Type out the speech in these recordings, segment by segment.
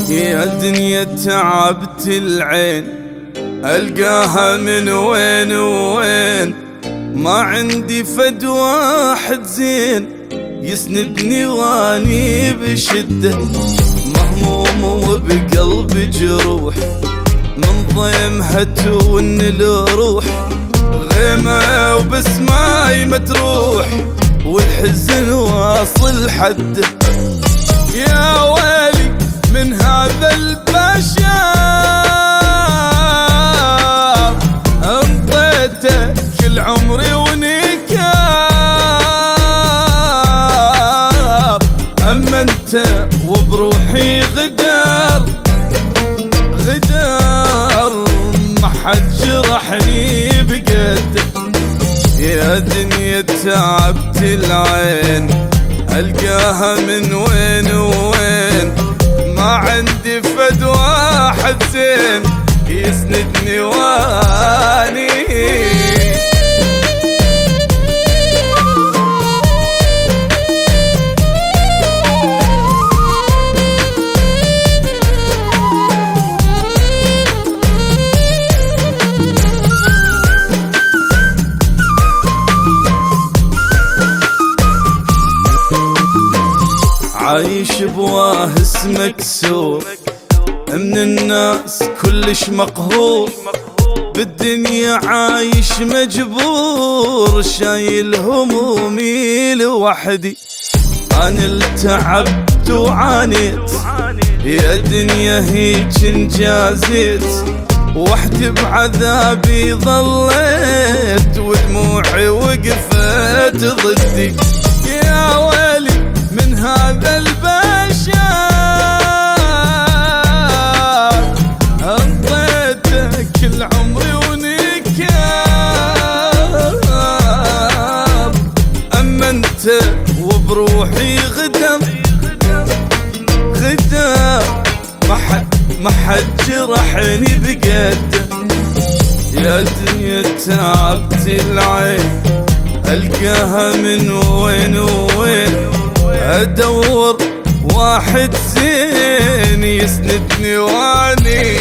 يا دنيا تعبت العين ألقاها من وين وين، ما عندي فد واحد زين يسندني واني بشدة، مهموم وبقلبي جروح من ضيمها تون الروح، غيمة وبسماي متروح والحزن واصل حده. يا ويلي من هذا البشر انطيته كل عمري ونكار، اما انت وبروحي غدار غدار ما حد جرحني بقد. يا دنيا تعبت العين ألقاها من وين وين، ما عندي فد واحد زين يسندني واني. عايش بواهس مكسور من الناس كلش مقهور، بالدنيا عايش مجبور شايل همومي لوحدي. انا التعبت وعانيت يا دنيا هيج انجازيت، وحدي بعذابي ظليت ودموعي وقفت ضدي. يا ويلي من هذا البشر انطيته كل عمري ونكار، اما انت وبروحي غدر غدر ما حد جرحني بقد. يا دنيا تعبت العين ألقاها من وين وين، أدور واحد زين يسندني واني.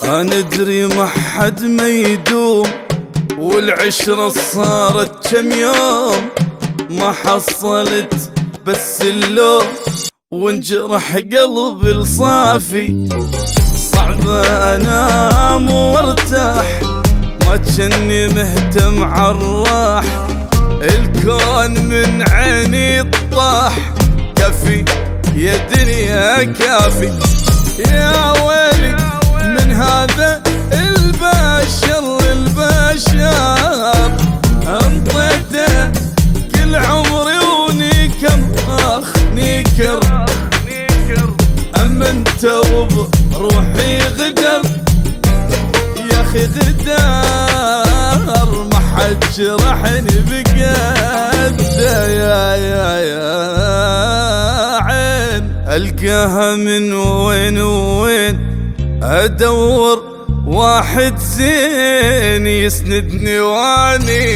أنا أدري ما حد ما يدوم، والعشرة صارت كم يوم، ما حصلت بس اللوم وانجرح قلبي الصافي. صعب أنام وارتاح ما جني مهتم عالراح، الكون من عيني طاح كافي يا دنيا كافي. يا ويلي من هذا البشر انطيته كل عمري ونيكر نيكر، اما انت وبروحي غدر يا اخي غدر ما حد جرحني بقد. يا عين القاها من وين وين، ادور واحد زين يسندني واني.